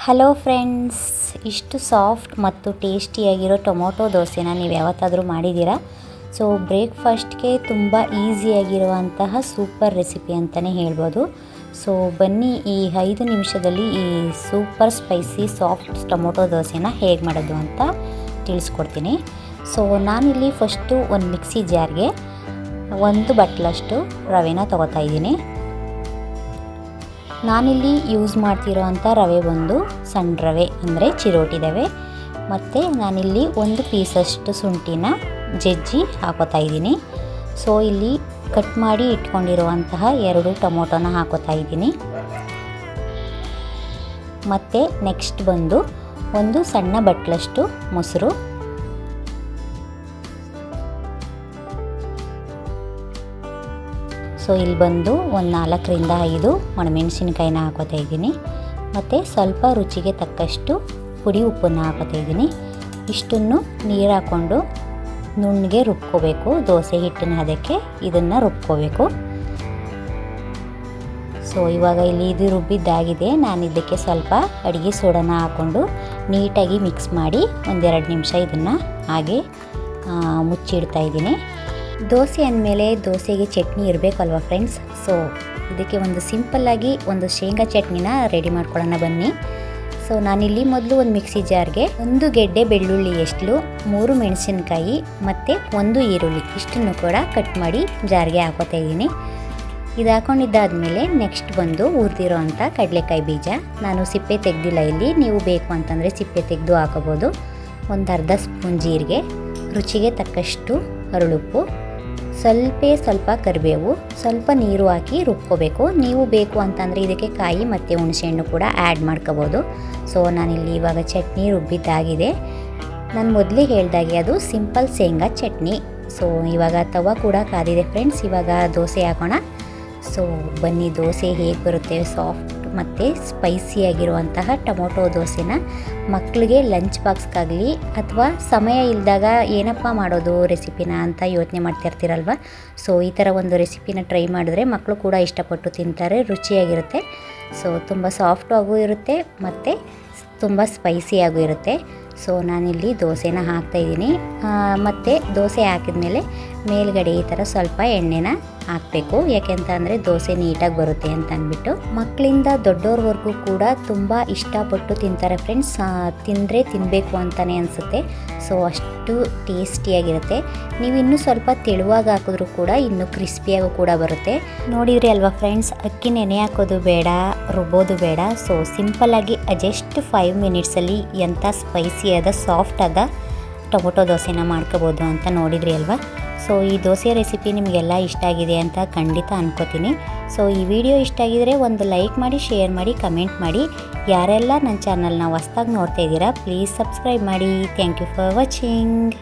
Hello friends, ಇಷ್ಟು soft ಮತ್ತು ಟೇಸ್ಟಿಯಾಗಿರೋ tomato ದೋಸೆನ ನೀವು ಯಾವತ್ತಾದರೂ ಮಾಡಿದ್ದೀರಾ? ಸೊ ಬ್ರೇಕ್ಫಾಸ್ಟ್ಗೆ ತುಂಬ ಈಸಿಯಾಗಿರುವಂತಹ ಸೂಪರ್ ರೆಸಿಪಿ ಅಂತಲೇ ಹೇಳ್ಬೋದು. ಸೊ ಬನ್ನಿ, ಈ 5 ನಿಮಿಷದಲ್ಲಿ ಈ ಸೂಪರ್ ಸ್ಪೈಸಿ ಸಾಫ್ಟ್ ಟೊಮೊಟೊ ದೋಸೆನ ಹೇಗೆ ಮಾಡೋದು ಅಂತ ತಿಳಿಸ್ಕೊಡ್ತೀನಿ. ಸೊ ನಾನಿಲ್ಲಿ ಫಸ್ಟು ಒಂದು ಮಿಕ್ಸಿ ಜಾರ್ಗೆ 1 ಬಟ್ಲಷ್ಟು ರವೆನ ತೊಗೋತಾ ಇದ್ದೀನಿ. ನಾನಿಲ್ಲಿ ಯೂಸ್ ಮಾಡ್ತಿರೋ ಅಂಥ ರವೆ ಬಂದು ಸಣ್ಣ ರವೆ ಅಂದರೆ ಚಿರೋಟಿ ರವೆ. ಮತ್ತು ನಾನಿಲ್ಲಿ 1 ಪೀಸಷ್ಟು ಶುಂಠಿನ ಜಜ್ಜಿ ಹಾಕೋತಾ ಇದ್ದೀನಿ. ಸೊ ಇಲ್ಲಿ ಕಟ್ ಮಾಡಿ ಇಟ್ಕೊಂಡಿರುವಂತಹ 2 ಟೊಮೊಟೊನ ಹಾಕೋತಾ ಇದ್ದೀನಿ. ಮತ್ತು ನೆಕ್ಸ್ಟ್ ಬಂದು 1 ಸಣ್ಣ ಬಟ್ಲಷ್ಟು ಮೊಸರು, ಸೊ ಇಲ್ಲಿ ಬಂದು ಒಂದು 4ರಿಂದ 5 ಒಣಮೆಣಸಿನ್ಕಾಯಿನ ಹಾಕೋತಾ ಇದ್ದೀನಿ. ಮತ್ತು ಸ್ವಲ್ಪ ರುಚಿಗೆ ತಕ್ಕಷ್ಟು ಪುಡಿ ಉಪ್ಪನ್ನು ಹಾಕೋತಾ ಇದ್ದೀನಿ. ಇಷ್ಟನ್ನು ನೀರು ಹಾಕ್ಕೊಂಡು ನುಣ್ಣಗೆ ರುಬ್ಕೋಬೇಕು. ದೋಸೆ ಹಿಟ್ಟಿನ ಹದಕ್ಕೆ ಇದನ್ನು ರುಬ್ಕೋಬೇಕು. ಸೊ ಇವಾಗ ಇಲ್ಲಿ ಇದು ರುಬ್ಬಿದ್ದಾಗಿದೆ. ನಾನು ಇದಕ್ಕೆ ಸ್ವಲ್ಪ ಅಡುಗೆ ಸೋಡಾನ ಹಾಕ್ಕೊಂಡು ನೀಟಾಗಿ ಮಿಕ್ಸ್ ಮಾಡಿ 1-2 ನಿಮಿಷ ಇದನ್ನು ಹಾಗೆ ಮುಚ್ಚಿಡ್ತಾ ಇದ್ದೀನಿ. ದೋಸೆ ಅಂದಮೇಲೆ ದೋಸೆಗೆ ಚಟ್ನಿ ಇರಬೇಕಲ್ವ ಫ್ರೆಂಡ್ಸ್. ಸೊ ಇದಕ್ಕೆ ಒಂದು ಸಿಂಪಲ್ಲಾಗಿ ಒಂದು ಶೇಂಗಾ ಚಟ್ನಿನ ರೆಡಿ ಮಾಡ್ಕೊಳ್ಳೋಣ ಬನ್ನಿ. ಸೊ ನಾನಿಲ್ಲಿ ಮೊದಲು ಒಂದು ಮಿಕ್ಸಿ ಜಾರ್ಗೆ 1 ಗೆಡ್ಡೆ ಬೆಳ್ಳುಳ್ಳಿ ಎಷ್ಟು, 3 ಮೆಣಸಿನ್ಕಾಯಿ ಮತ್ತು 1 ಈರುಳ್ಳಿ ಇಷ್ಟನ್ನು ಕೂಡ ಕಟ್ ಮಾಡಿ ಜಾರ್ಗೆ ಹಾಕೋತಾ ಇದ್ದೀನಿ. ಇದು ಹಾಕೊಂಡಿದ್ದಾದಮೇಲೆ ನೆಕ್ಸ್ಟ್ ಬಂದು ಹುರಿದಿರೋ ಅಂಥ ಕಡಲೆಕಾಯಿ ಬೀಜ. ನಾನು ಸಿಪ್ಪೆ ತೆಗೆದಿಲ್ಲ ಇಲ್ಲಿ, ನೀವು ಬೇಕು ಅಂತಂದರೆ ಸಿಪ್ಪೆ ತೆಗೆದು ಹಾಕೋಬೋದು. ಒಂದು ಅರ್ಧ ಸ್ಪೂನ್ ಜೀರಿಗೆ, ರುಚಿಗೆ ತಕ್ಕಷ್ಟು ಹರಳುಪ್ಪು, ಸ್ವಲ್ಪ ಕರಿಬೇವು, ಸ್ವಲ್ಪ ನೀರು ಹಾಕಿ ರುಬ್ಕೋಬೇಕು. ನೀವು ಬೇಕು ಅಂತಂದರೆ ಇದಕ್ಕೆ ಕಾಯಿ ಮತ್ತು ಹುಣಸೆಹಣ್ಣು ಕೂಡ ಆ್ಯಡ್ ಮಾಡ್ಕೋಬೋದು. ಸೊ ನಾನಿಲ್ಲಿ ಇವಾಗ ಚಟ್ನಿ ರುಬ್ಬಿದ್ದಾಗಿದೆ. ನಾನು ಮೊದಲೇ ಹೇಳ್ದಾಗೆ ಅದು ಸಿಂಪಲ್ ಶೇಂಗಾ ಚಟ್ನಿ. ಸೊ ಇವಾಗ ತವ ಕೂಡ ಕಾದಿದೆ ಫ್ರೆಂಡ್ಸ್. ಇವಾಗ ದೋಸೆ ಹಾಕೋಣ. ಸೊ ಬನ್ನಿ, ದೋಸೆ ಹೇಗೆ ಬರುತ್ತೆ ಸಾಫ್ಟ್ ಮತ್ತು ಸ್ಪೈಸಿಯಾಗಿರುವಂತಹ ಟೊಮೊಟೊ ದೋಸೆನ ಮಕ್ಕಳಿಗೆ ಲಂಚ್ ಬಾಕ್ಸ್ಗಾಗಲಿ ಅಥವಾ ಸಮಯ ಇಲ್ಲದಾಗ ಏನಪ್ಪ ಮಾಡೋದು ರೆಸಿಪಿನ ಅಂತ ಯೋಚನೆ ಮಾಡ್ತಿರ್ತೀರಲ್ವ. ಸೊ ಈ ಥರ ಒಂದು ರೆಸಿಪಿನ ಟ್ರೈ ಮಾಡಿದ್ರೆ ಮಕ್ಕಳು ಕೂಡ ಇಷ್ಟಪಟ್ಟು ತಿಂತಾರೆ, ರುಚಿಯಾಗಿರುತ್ತೆ. ಸೊ ತುಂಬ ಸಾಫ್ಟಾಗೂ ಇರುತ್ತೆ ಮತ್ತು ತುಂಬ ಸ್ಪೈಸಿಯಾಗೂ ಇರುತ್ತೆ. ಸೊ ನಾನಿಲ್ಲಿ ದೋಸೆನ ಹಾಕ್ತಾಯಿದ್ದೀನಿ. ಮತ್ತು ದೋಸೆ ಹಾಕಿದ್ಮೇಲೆ ಮೇಲ್ಗಡೆ ಈ ಥರ ಸ್ವಲ್ಪ ಎಣ್ಣೆನ ಹಾಕಬೇಕು. ಯಾಕೆಂತಂದರೆ ದೋಸೆ ನೀಟಾಗಿ ಬರುತ್ತೆ ಅಂತ ಅಂದ್ಬಿಟ್ಟು. ಮಕ್ಕಳಿಂದ ದೊಡ್ಡವ್ರವರೆಗೂ ಕೂಡ ತುಂಬ ಇಷ್ಟಪಟ್ಟು ತಿಂತಾರೆ ಫ್ರೆಂಡ್ಸ್. ತಿಂದರೆ ತಿನ್ನಬೇಕು ಅಂತಲೇ ಅನಿಸುತ್ತೆ. ಸೊ ಅಷ್ಟು ಟೇಸ್ಟಿಯಾಗಿರುತ್ತೆ. ನೀವು ಇನ್ನೂ ಸ್ವಲ್ಪ ತೆಳುವಾಗಿ ಹಾಕಿದ್ರೂ ಕೂಡ ಇನ್ನೂ ಕ್ರಿಸ್ಪಿಯಾಗೂ ಕೂಡ ಬರುತ್ತೆ. ನೋಡಿದ್ರಿ ಅಲ್ವಾ ಫ್ರೆಂಡ್ಸ್, ಅಕ್ಕಿ ನೆನೆ ಹಾಕೋದು ಬೇಡ, ರುಬ್ಬೋದು ಬೇಡ. ಸೊ ಸಿಂಪಲ್ಲಾಗಿ ಜಸ್ಟ್ 5 ಮಿನಿಟ್ಸಲ್ಲಿ ಎಂಥ ಸ್ಪೈಸಿಯಾದ ಸಾಫ್ಟಾದ ಟೊಮೊಟೊ ದೋಸೆನ ಮಾಡ್ಕೋಬೋದು ಅಂತ ನೋಡಿದ್ರಿ ಅಲ್ವಾ. ಸೊ ಈ ದೋಸೆ ರೆಸಿಪಿ ನಿಮಗೆಲ್ಲ ಇಷ್ಟ ಆಗಿದೆ ಅಂತ ಖಂಡಿತ ಅನ್ಕೋತೀನಿ. ಸೊ ಈ ವಿಡಿಯೋ ಇಷ್ಟ ಆಗಿದರೆ ಒಂದು ಲೈಕ್ ಮಾಡಿ, ಶೇರ್ ಮಾಡಿ, ಕಮೆಂಟ್ ಮಾಡಿ. ಯಾರೆಲ್ಲ ನನ್ನ ಚಾನಲ್ನ ಹೊಸ್ದಾಗಿ ನೋಡ್ತಾ ಇದ್ದೀರಾ ಪ್ಲೀಸ್ ಸಬ್ಸ್ಕ್ರೈಬ್ ಮಾಡಿ. Thank you for watching.